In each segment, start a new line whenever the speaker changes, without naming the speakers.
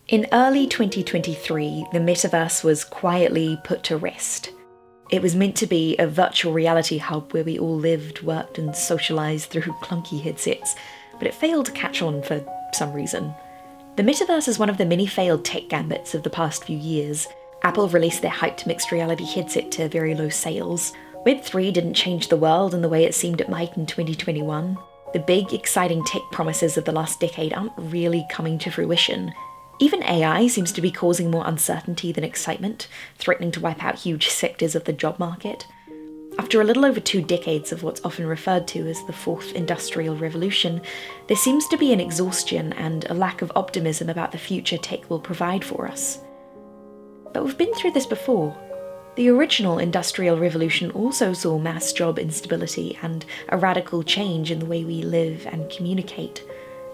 In early 2023, the metaverse was quietly put to rest. It was meant to be a virtual reality hub where we all lived, worked, and socialised through clunky headsets, but it failed to catch on for some reason. The metaverse is one of the many failed tech gambits of the past few years. Apple released their hyped mixed reality headset to very low sales. Web3 didn't change the world in the way it seemed it might in 2021. The big, exciting tech promises of the last decade aren't really coming to fruition. Even AI seems to be causing more uncertainty than excitement, threatening to wipe out huge sectors of the job market. After a little over 2 decades of what's often referred to as the Fourth Industrial Revolution, there seems to be an exhaustion and a lack of optimism about the future tech will provide for us. But we've been through this before. The original Industrial Revolution also saw mass job instability and a radical change in the way we live and communicate.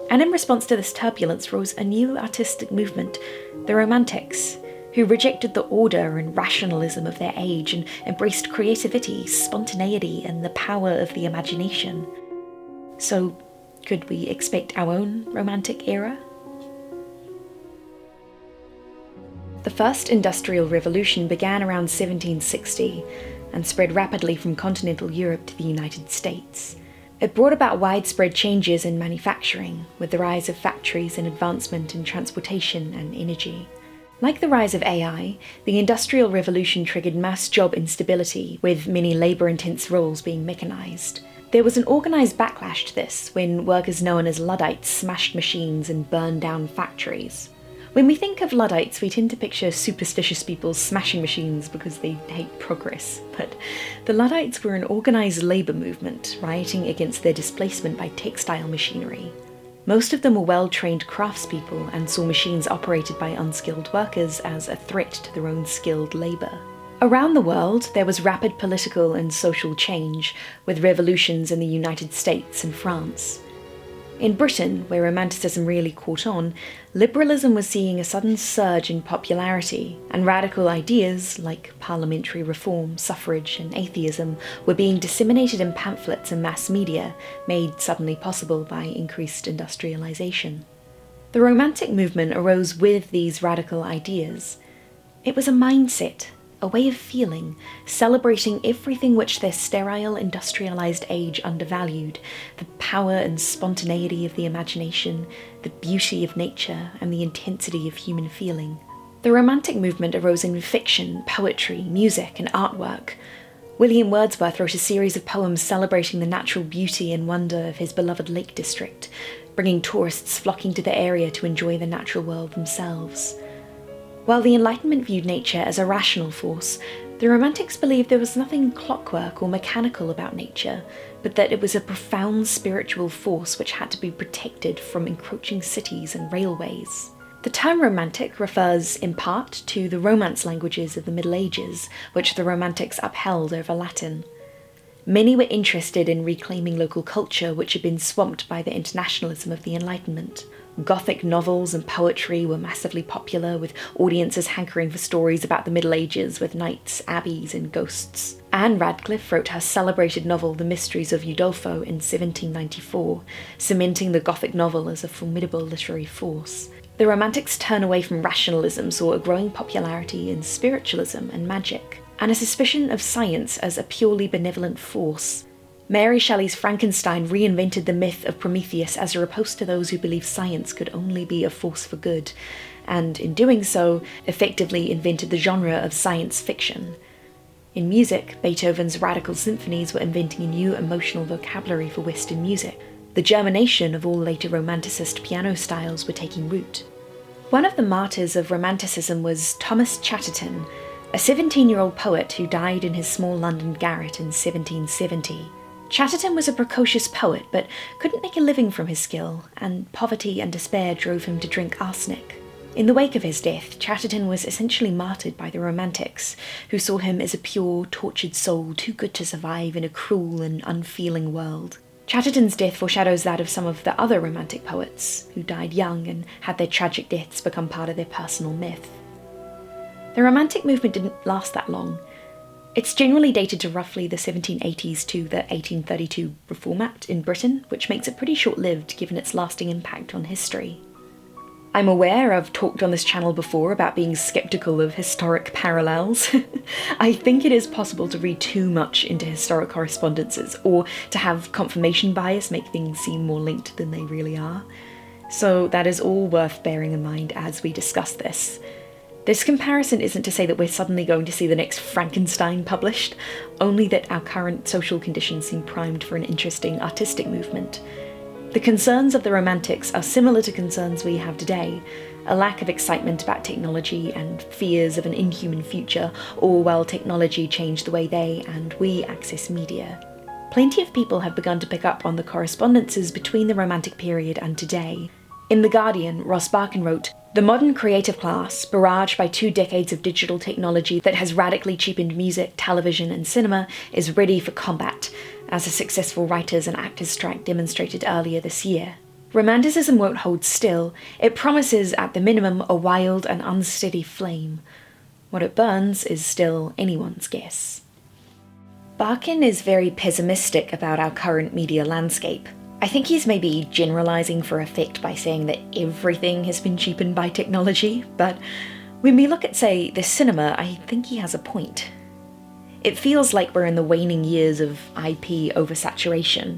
And in response to this turbulence rose a new artistic movement, the Romantics, who rejected the order and rationalism of their age and embraced creativity, spontaneity, and the power of the imagination. So, could we expect our own Romantic era? The First Industrial Revolution began around 1760 and spread rapidly from continental Europe to the United States. It brought about widespread changes in manufacturing, with the rise of factories and advancement in transportation and energy. Like the rise of AI, the Industrial Revolution triggered mass job instability, with many labour-intense roles being mechanised. There was an organised backlash to this when workers known as Luddites smashed machines and burned down factories. When we think of Luddites, we tend to picture superstitious people smashing machines because they hate progress, but the Luddites were an organised labour movement, rioting against their displacement by textile machinery. Most of them were well-trained craftspeople and saw machines operated by unskilled workers as a threat to their own skilled labour. Around the world, there was rapid political and social change, with revolutions in the United States and France. In Britain, where Romanticism really caught on, liberalism was seeing a sudden surge in popularity, and radical ideas like parliamentary reform, suffrage, and atheism were being disseminated in pamphlets and mass media, made suddenly possible by increased industrialisation. The Romantic movement arose with these radical ideas. It was a mindset, a way of feeling, celebrating everything which their sterile, industrialised age undervalued, the power and spontaneity of the imagination, the beauty of nature, and the intensity of human feeling. The Romantic movement arose in fiction, poetry, music, and artwork. William Wordsworth wrote a series of poems celebrating the natural beauty and wonder of his beloved Lake District, bringing tourists flocking to the area to enjoy the natural world themselves. While the Enlightenment viewed nature as a rational force, the Romantics believed there was nothing clockwork or mechanical about nature, but that it was a profound spiritual force which had to be protected from encroaching cities and railways. The term Romantic refers, in part, to the Romance languages of the Middle Ages, which the Romantics upheld over Latin. Many were interested in reclaiming local culture which had been swamped by the internationalism of the Enlightenment. Gothic novels and poetry were massively popular, with audiences hankering for stories about the Middle Ages with knights, abbeys, and ghosts. Anne Radcliffe wrote her celebrated novel The Mysteries of Udolpho in 1794, cementing the Gothic novel as a formidable literary force. The Romantics' turn away from rationalism saw a growing popularity in spiritualism and magic, and a suspicion of science as a purely benevolent force. Mary Shelley's Frankenstein reinvented the myth of Prometheus as a riposte to those who believed science could only be a force for good, and in doing so, effectively invented the genre of science fiction. In music, Beethoven's radical symphonies were inventing a new emotional vocabulary for Western music. The germination of all later Romanticist piano styles were taking root. One of the martyrs of Romanticism was Thomas Chatterton, a 17-year-old poet who died in his small London garret in 1770. Chatterton was a precocious poet, but couldn't make a living from his skill, and poverty and despair drove him to drink arsenic. In the wake of his death, Chatterton was essentially martyred by the Romantics, who saw him as a pure, tortured soul too good to survive in a cruel and unfeeling world. Chatterton's death foreshadows that of some of the other Romantic poets, who died young and had their tragic deaths become part of their personal myth. The Romantic movement didn't last that long. It's generally dated to roughly the 1780s to the 1832 Reform Act in Britain, which makes it pretty short-lived given its lasting impact on history. I'm aware I've talked on this channel before about being skeptical of historic parallels. I think it is possible to read too much into historic correspondences, or to have confirmation bias make things seem more linked than they really are. So that is all worth bearing in mind as we discuss this. This comparison isn't to say that we're suddenly going to see the next Frankenstein published, only that our current social conditions seem primed for an interesting artistic movement. The concerns of the Romantics are similar to concerns we have today, a lack of excitement about technology and fears of an inhuman future, all while technology changed the way they and we access media. Plenty of people have begun to pick up on the correspondences between the Romantic period and today. In The Guardian, Ross Barkin wrote, "The modern creative class, barraged by 2 decades of digital technology that has radically cheapened music, television, and cinema, is ready for combat, as a successful writers' and actors' strike demonstrated earlier this year. Romanticism won't hold still. It promises, at the minimum, a wild and unsteady flame. What it burns is still anyone's guess." Barkin is very pessimistic about our current media landscape. I think he's maybe generalising for effect by saying that everything has been cheapened by technology, but when we look at, say, the cinema, I think he has a point. It feels like we're in the waning years of IP oversaturation.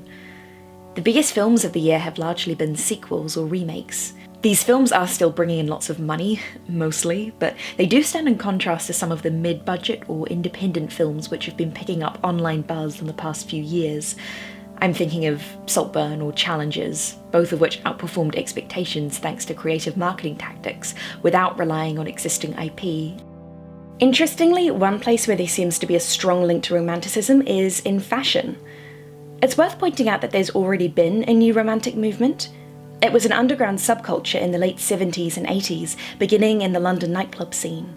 The biggest films of the year have largely been sequels or remakes. These films are still bringing in lots of money, mostly, but they do stand in contrast to some of the mid-budget or independent films which have been picking up online buzz in the past few years. I'm thinking of Saltburn or Challengers, both of which outperformed expectations thanks to creative marketing tactics, without relying on existing IP. Interestingly, one place where there seems to be a strong link to Romanticism is in fashion. It's worth pointing out that there's already been a new Romantic movement. It was an underground subculture in the late 70s and 80s, beginning in the London nightclub scene.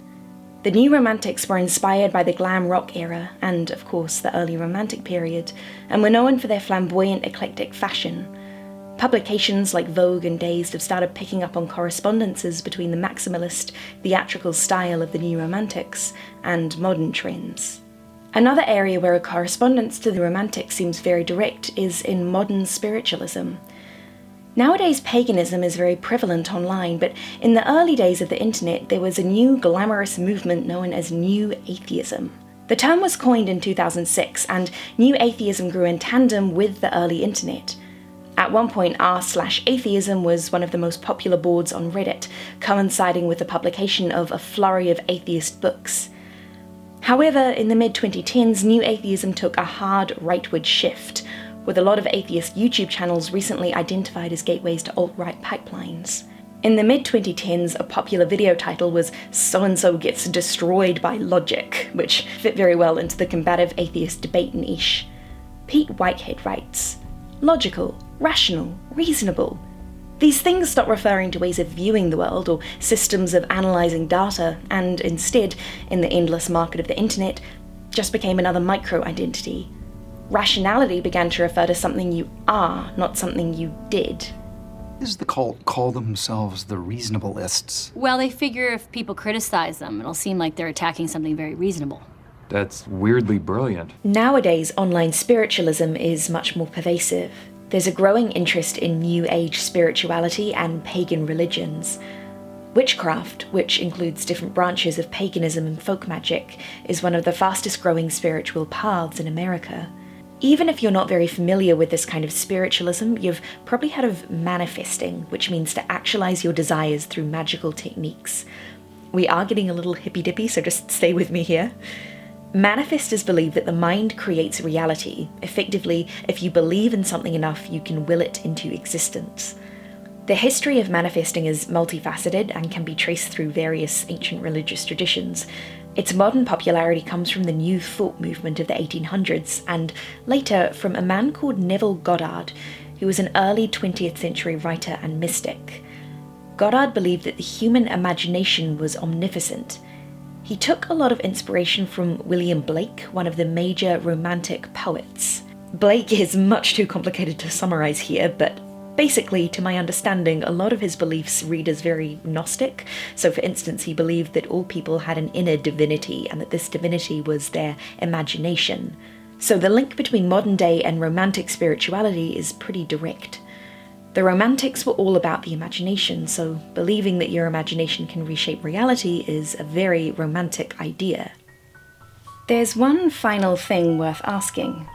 The New Romantics were inspired by the glam rock era and, of course, the early Romantic period, and were known for their flamboyant, eclectic fashion. Publications like Vogue and Dazed have started picking up on correspondences between the maximalist, theatrical style of the New Romantics and modern trends. Another area where a correspondence to the Romantics seems very direct is in modern spiritualism. Nowadays, paganism is very prevalent online, but in the early days of the internet, there was a new glamorous movement known as New Atheism. The term was coined in 2006, and New Atheism grew in tandem with the early internet. At one point, r/atheism was one of the most popular boards on Reddit, coinciding with the publication of a flurry of atheist books. However, in the mid-2010s, New Atheism took a hard rightward shift, with a lot of atheist YouTube channels recently identified as gateways to alt-right pipelines. In the mid-2010s, a popular video title was "So-and-so Gets Destroyed by Logic," which fit very well into the combative atheist debate niche. Pete Whitehead writes, "Logical, rational, reasonable. These things stop referring to ways of viewing the world or systems of analysing data, and instead, in the endless market of the internet, just became another micro-identity. Rationality began to refer to something you are, not something you did."
Does the cult call themselves the reasonableists?
Well, they figure if people criticize them, it'll seem like they're attacking something very reasonable.
That's weirdly brilliant.
Nowadays, online spiritualism is much more pervasive. There's a growing interest in New Age spirituality and pagan religions. Witchcraft, which includes different branches of paganism and folk magic, is one of the fastest growing spiritual paths in America. Even if you're not very familiar with this kind of spiritualism, you've probably heard of manifesting, which means to actualize your desires through magical techniques. We are getting a little hippy-dippy, so just stay with me here. Manifestors believe that the mind creates reality. Effectively, if you believe in something enough, you can will it into existence. The history of manifesting is multifaceted and can be traced through various ancient religious traditions. Its modern popularity comes from the New Thought movement of the 1800s, and later from a man called Neville Goddard, who was an early 20th century writer and mystic. Goddard believed that the human imagination was omnipotent. He took a lot of inspiration from William Blake, one of the major Romantic poets. Blake is much too complicated to summarize here, but basically, to my understanding, a lot of his beliefs read as very Gnostic. So for instance, he believed that all people had an inner divinity and that this divinity was their imagination. So the link between modern day and Romantic spirituality is pretty direct. The Romantics were all about the imagination, so believing that your imagination can reshape reality is a very romantic idea. There's one final thing worth asking.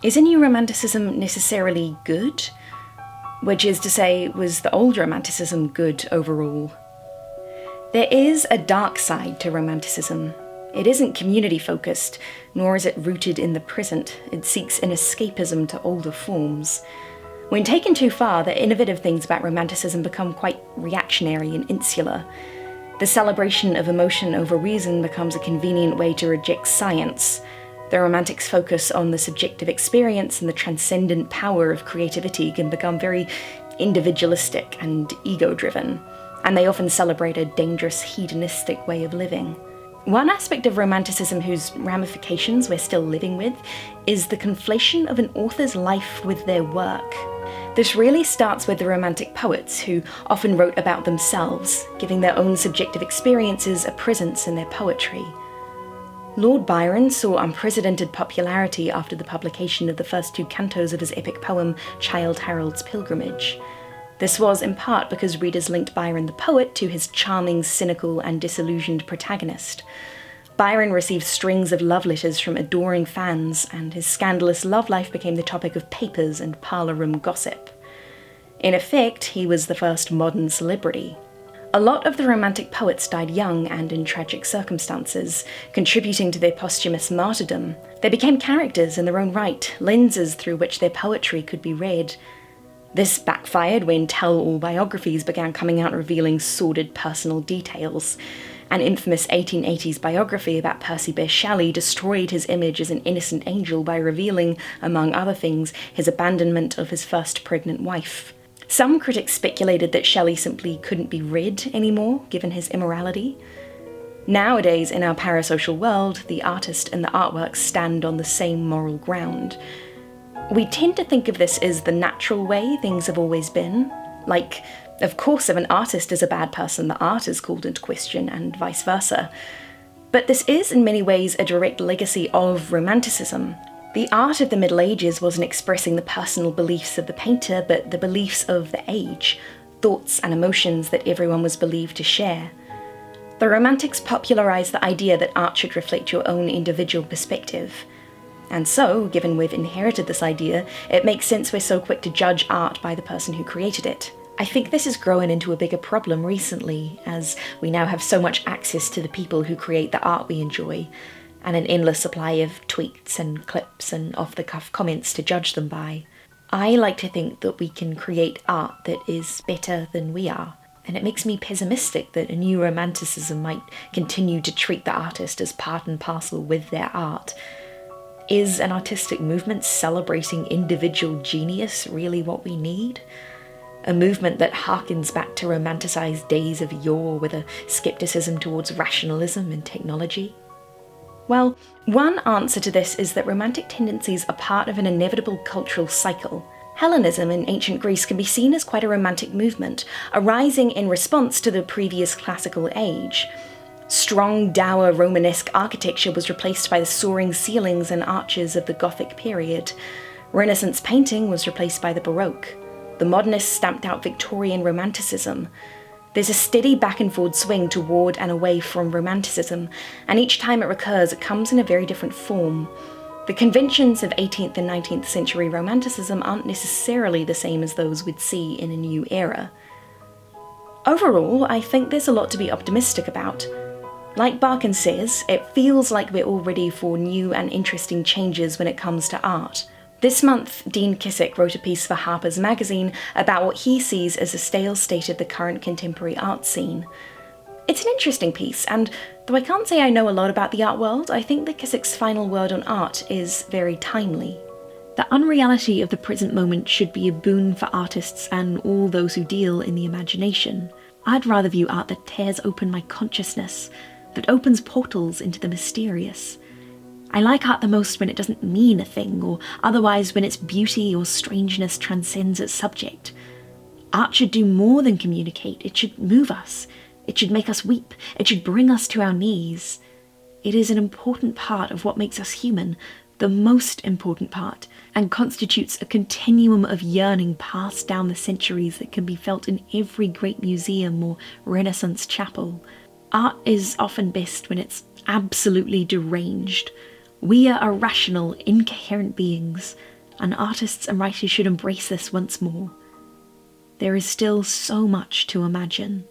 Is a new Romanticism necessarily good? Which is to say, was the old Romanticism good overall? There is a dark side to Romanticism. It isn't community-focused, nor is it rooted in the present. It seeks an escapism to older forms. When taken too far, the innovative things about Romanticism become quite reactionary and insular. The celebration of emotion over reason becomes a convenient way to reject science. The Romantics' focus on the subjective experience and the transcendent power of creativity can become very individualistic and ego-driven, and they often celebrate a dangerous hedonistic way of living. One aspect of Romanticism whose ramifications we're still living with is the conflation of an author's life with their work. This really starts with the Romantic poets, who often wrote about themselves, giving their own subjective experiences a presence in their poetry. Lord Byron saw unprecedented popularity after the publication of the first 2 cantos of his epic poem, Childe Harold's Pilgrimage. This was in part because readers linked Byron the poet to his charming, cynical, and disillusioned protagonist. Byron received strings of love letters from adoring fans, and his scandalous love life became the topic of papers and parlour room gossip. In effect, he was the first modern celebrity. A lot of the Romantic poets died young and in tragic circumstances, contributing to their posthumous martyrdom. They became characters in their own right, lenses through which their poetry could be read. This backfired when tell-all biographies began coming out revealing sordid personal details. An infamous 1880s biography about Percy Bysshe Shelley destroyed his image as an innocent angel by revealing, among other things, his abandonment of his first pregnant wife. Some critics speculated that Shelley simply couldn't be read anymore, given his immorality. Nowadays, in our parasocial world, the artist and the artwork stand on the same moral ground. We tend to think of this as the natural way things have always been. Like, of course, if an artist is a bad person, the art is called into question, and vice versa. But this is, in many ways, a direct legacy of Romanticism. The art of the Middle Ages wasn't expressing the personal beliefs of the painter, but the beliefs of the age, thoughts and emotions that everyone was believed to share. The Romantics popularised the idea that art should reflect your own individual perspective. And so, given we've inherited this idea, it makes sense we're so quick to judge art by the person who created it. I think this has grown into a bigger problem recently, as we now have so much access to the people who create the art we enjoy, and an endless supply of tweets and clips and off-the-cuff comments to judge them by. I like to think that we can create art that is better than we are, and it makes me pessimistic that a new Romanticism might continue to treat the artist as part and parcel with their art. Is an artistic movement celebrating individual genius really what we need? A movement that harkens back to romanticised days of yore with a scepticism towards rationalism and technology? Well, one answer to this is that romantic tendencies are part of an inevitable cultural cycle. Hellenism in ancient Greece can be seen as quite a romantic movement, arising in response to the previous classical age. Strong, dour Romanesque architecture was replaced by the soaring ceilings and arches of the Gothic period. Renaissance painting was replaced by the Baroque. The modernists stamped out Victorian Romanticism. There's a steady back and forward swing toward and away from Romanticism, and each time it recurs, it comes in a very different form. The conventions of 18th and 19th century Romanticism aren't necessarily the same as those we'd see in a new era. Overall, I think there's a lot to be optimistic about. Like Barkin says, it feels like we're all ready for new and interesting changes when it comes to art. This month, Dean Kissick wrote a piece for Harper's Magazine about what he sees as a stale state of the current contemporary art scene. It's an interesting piece, and though I can't say I know a lot about the art world, I think that Kissick's final word on art is very timely. The unreality of the present moment should be a boon for artists and all those who deal in the imagination. I'd rather view art that tears open my consciousness, that opens portals into the mysterious. I like art the most when it doesn't mean a thing, or otherwise when its beauty or strangeness transcends its subject. Art should do more than communicate. It should move us. It should make us weep. It should bring us to our knees. It is an important part of what makes us human, the most important part, and constitutes a continuum of yearning passed down the centuries that can be felt in every great museum or Renaissance chapel. Art is often best when it's absolutely deranged. We are irrational, incoherent beings, and artists and writers should embrace this once more. There is still so much to imagine.